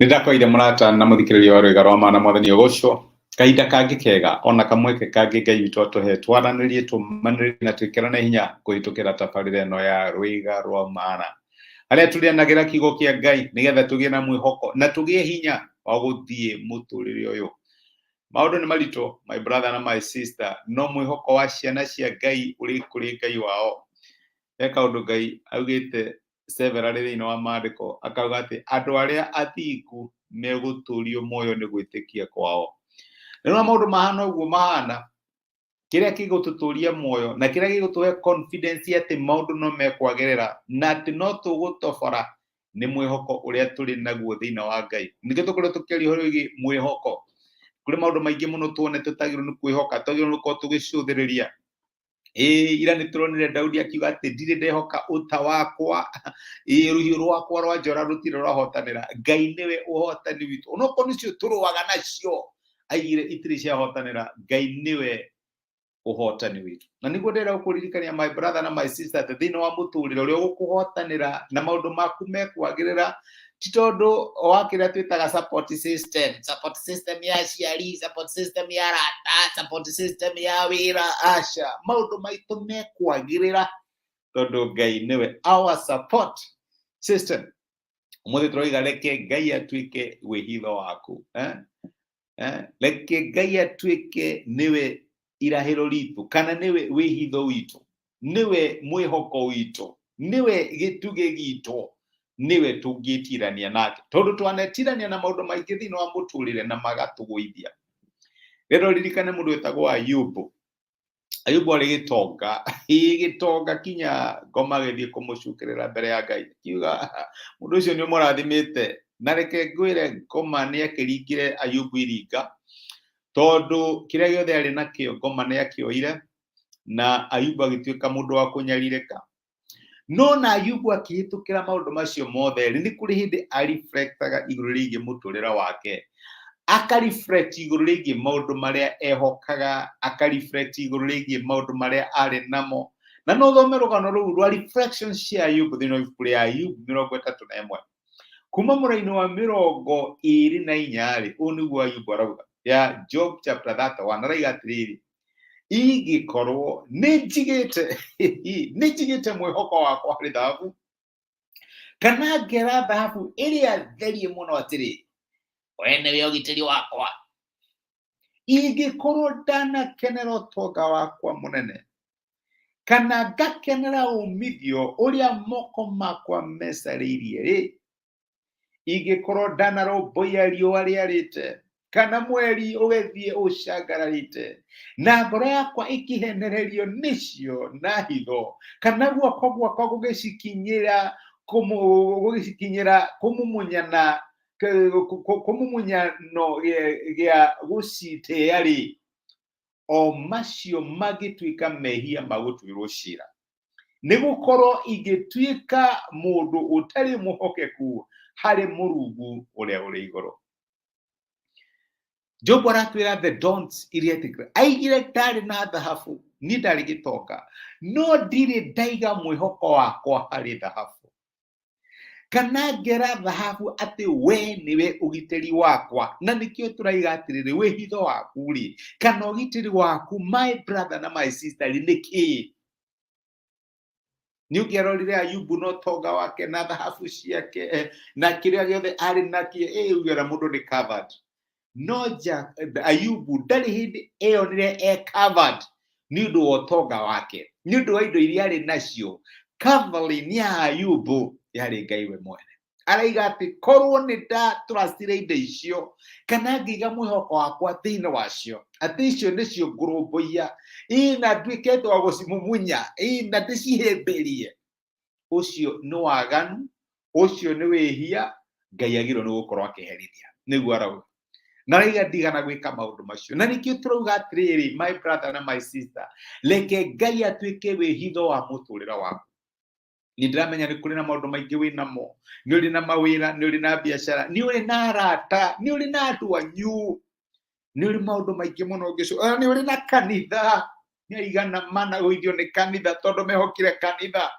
Nindakoire murata na muthikiriria wa rwega rwa mana mwathani ugucio kahinda kangi kega ona kamweke kangi Ngai witũ atuhe twaranirie tumanĩrĩrie na twĩkĩrane hinya kũhĩtũkĩra tabarĩra ĩno ya rwĩga rwa mana harĩa tũrĩanagĩra kiugo kĩa Ngai nĩgetha tũgĩe na mwĩhoko na tũgĩe hinya wa gũthiĩ mũtũrĩre ũyũ. Maũndũ nĩ maritũ my brother na my sister, no mwĩhoko wa ciana cia Ngai ũrĩ kũrĩ Ngai wao. He kaũndũ Ngai augĩte severally thĩinĩ wa maandĩko akauga atĩ andũ arĩa athingu megũtũrio muoyo nĩ gwĩtĩkia kwao. Rĩrĩa maũndũ mahana ũguo mahana, kĩrĩa gĩgũtũtũria muoyo na kĩrĩa gĩgũtũhe confidence atĩ maũndũ no mekwagĩrĩra na atĩ no tũgũtobora nĩ mwĩhoko ũrĩa tũrĩ naguo thĩinĩ wa Ngai. Ningĩ tũkorwo tũkĩaria ũhoro wĩgiĩ mwĩhoko. Kũrĩ maũndũ maingĩ mũno tuone tũtagĩrĩirwo nĩ kwĩhoka, tũtagĩrĩirwo nĩ gũkorwo tũgĩcũthĩrĩria. Ira nĩ tũronire Daudi akiuga atĩ ndirĩ ndehoka ũta wakwa, rũhiũ rwakwa rwa njora rũtirĩ rwahotanĩra. Ngai nĩwe ũhotani witũ. Onokorwo nĩcio tũrũaga nacio aigire itirĩ ciahotanĩra, Ngai nĩwe ũhotani witũ. Na nĩguo ndĩrenda gũkũririkania my brother na my sister atĩ thĩinĩ wa mũtũrĩre ũrĩa ũgũkũhotanĩra na maũndũ maku mekwagĩrĩra ti tondũ wa kĩrĩa twĩtaga support system ya aciari, support system ya arata, support system ya wĩra. Aca, maũndũ maitũ mekwagĩrĩra tondũ Ngai nĩwe our support system. Ũmũthĩ tũroiga reke Ngai atuĩke wĩhitho waku. Reke Ngai atuĩke nĩwe irahĩro ritũ kana nĩwe wĩhitho witũ, nĩwe mwĩhoko witũ, nĩwe gĩtugĩ gitũ, niwe tũngĩtirania nake tondũ twanetirania na maũndũ maingĩ thĩinĩ wa mũtũrĩre na magatũgũithia. Rĩrĩa ririkane mũndũ wĩtagwo Ayubu. Ayubu arĩ gĩtonga kinya ngoma gĩthiĩ kũmũcukĩrĩra mbere ya Ngai, kiuga mũndũ ũcio nĩ mũrathimĩte. Na reke ngwĩre ngoma nĩ akĩringire Ayubu iringa tondũ kĩrĩa gĩothe arĩ nakĩo ngoma nĩ akĩoire na Ayubu agĩtuĩka mũndũ wa kũnyarirĩka. No na Ayubu akĩhĩtũkĩra maũndũ macio mothe nĩ kũrĩ hĩndĩ areflectaga igũrũ rĩgiĩ mũtũrĩre wake, akareflect igũrũ rĩgiĩ maũndũ marĩa ehokaga, akareflect igũrũ rĩgiĩ maũndũ marĩa arĩ namo. Na no thome rũgano rũu rwa reflections cia Ayubu thĩinĩ wa ibuku rĩa Ayubu 31 kuma mũraini wa 24 ũũ nĩguo Ayubu arauga, ya Job chapter 31 arauga atĩrĩrĩ: ingĩkorwo nĩ njigĩte mwĩhoko wakwa harĩ thahabu kana ngera thahabu ĩrĩa therie mũno atĩrĩ, we nĩwe ũgitĩri wakwa, ingĩkorwo ndanakenera ũtonga wakwa mũnene kana ngakenera umithio ũrĩa moko makwa mecarĩirie, ingĩkorwo ndanarũmbũiya riũa rĩarĩte kana mweri ũgĩthiĩ ũcangararĩte na ngoro yakwa ĩkĩhenererio nĩcio na hitho, kana guoko gwakwa gũgĩcikinyĩra kũmumunyano gĩa gũcitĩa-rĩ, o macio magĩtuĩka mehia magũtuĩrwo cira, nĩgũkorwo ingĩtuĩka mũndũ ũtarĩ mũhokeku harĩ Mũrungu ũrĩa ũrĩ igũrũ. Job aratwĩra the don'ts iria etikĩra. Aigire ndarĩ na thahabu, niĩ ndarĩ gĩtonga, no ndirĩ ndaiga mwĩhoko wakwa harĩ thahabu kana ngera thahabu atĩ we nĩwe ũgitĩri wakwa. Na nĩkĩo tũraiga atĩrĩrĩ, wĩhitho waku-rĩ kana ũgitĩri waku my brother na my sister nĩ kĩĩ? Nĩ ũngĩarorire Ayubu na ũtonga wake na thahabu ciake na kĩrĩa gĩothe arĩ nakĩo, ugiora mũndũ nĩ covered. No Ayubu ndarĩ hĩndĩ eyonire covered nĩ ũndũ wa ũtonga wake, nĩ ũndũ wa indo iria arĩ nacio. Covering ya Ayubu yarĩ Ngai we mwene. Araiga atĩ korwo nĩ ndatrustire indo icio kana ngĩiga mwĩhoko wakwa thĩinĩ wacio, atĩ icio nĩcio ngũrũmbũiya, na nduĩkĩte wa gũcimumunya, na ndĩcihĩmbĩrie, ũcio nĩ waganu, ũcio nĩ wĩhia, Ngai agĩrĩirwo nĩ gũkorwo akĩherithia. Nĩguo arauga. Na raiga ndigana gwĩka maũndũ macio. Na nĩkĩo tũrauga atĩrĩrĩ my brother na my sister, reke Ngai atuĩke wĩhitho wa mũtũrĩre waku. Nĩ ndĩramenya nĩ kũrĩ na maũndũ maingĩ wĩ namo, nĩ ũrĩ na mawĩra, nĩ ũrĩ na biacara, nĩ ũrĩ na arata, nĩ ũrĩ na andũ anyu, nĩ ũrĩ maũndũ maingĩ mũno ũngĩcũthĩrĩria, nĩ ũrĩ na kanitha, nĩ aigana mana gũithio nĩ kanitha tondũ mehokire kanitha.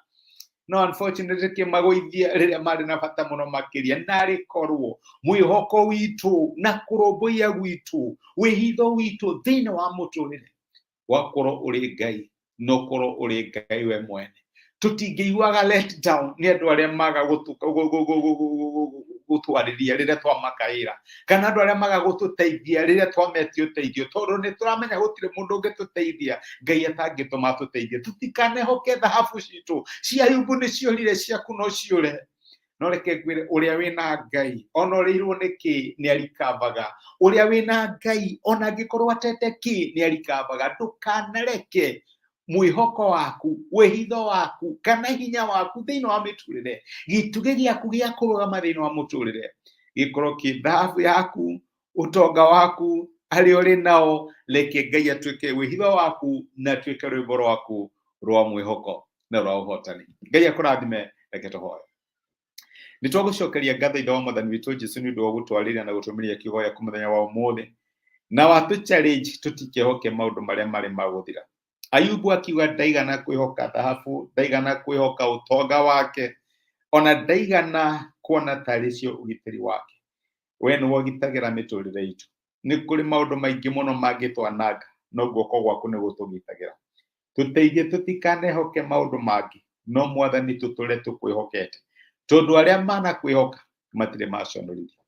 no unfortunately kimagoithia riria mari na bata muno makiria nari korwo mwihoko witu na kuroboia gwitu wihitho witu thini wa muturire wakorwo uri Ngai no korwo uri Ngai we mwene tutingiiguaga let down ni andu aria maga gutwariria riria twamakaira kana andu aria maga gututeithia riria twametie uteithio tondu ni turamenya gutire mundu ungituteithia Ngai atangituma tuteithie tutikanehoke thahabu citu cia Ayubu ni ciorire ciaku no ciure no reke ngwire uria wina Ngai ona urirwo niki ni arikavaga uria wina Ngai ona angikorwo atete ki ni arikavaga ndukanareke mwihoko waku wehitho waku kana hinya waku thini wa miturire gituge giaku gia kurugama thini wa muturire gikorwo ki thahabu yaku utonga waku ari uri nao reke Ngai atuike wehitho waku na atuike rwimbo rwaku rwa mwihoko na rwa uhotani. Ngai akurathime. Reke tuhoye. Nitwagucokeria ngatho ithe wa Mwathani witu Jesu ni undu wa gutwariria na gutumiria kihoya ku muthenya wa umuthi na watu challenge tutikehoke maundu maria mari maguthira. Ayubu akiuga ndaigana kwihoka thahabu, ndaigana kwihoka utonga wake, ona ndaigana kuona taricio ugitiri wake. We ni wogitagira miturire itu. Ni kuri maundu maingi muno mangitwananga no guoko gwaku ni gutugitagira. Tuteithie tutikanehoke maundu mangi no Mwathani tuture tukwihokete. Tondu aria mana kwihoka matire maconorithia.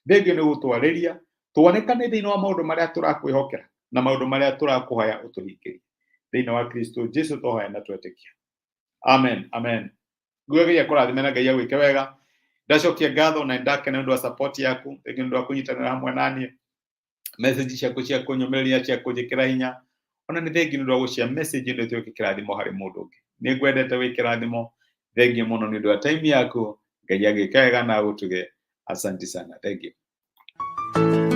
Thengio ni gutwariria tuonekane thini wa maundu maria turakwihokera na maundu maria turakuhoya utuhingirie. Thini wa Kristo Jesu tuhoya na twetikia. Amen. Amen. Ngai akurathime na Ngai agwike wega. Ndacokia ngatho na ndakena ndu wa support yaku. Thengio ndu wa kunyitanira hamwe nani. Message ciaku cia kunyomereria cia kunjikira hinya. Ona ni thengio ndu wa gucia message ndu tuike kirathimo hari mundu ungi. Ni ngwendete wikirathimo. Thengio muno ni ndu wa time yaku. Ngai agwike wega na utuge. Asante sana. Thank you.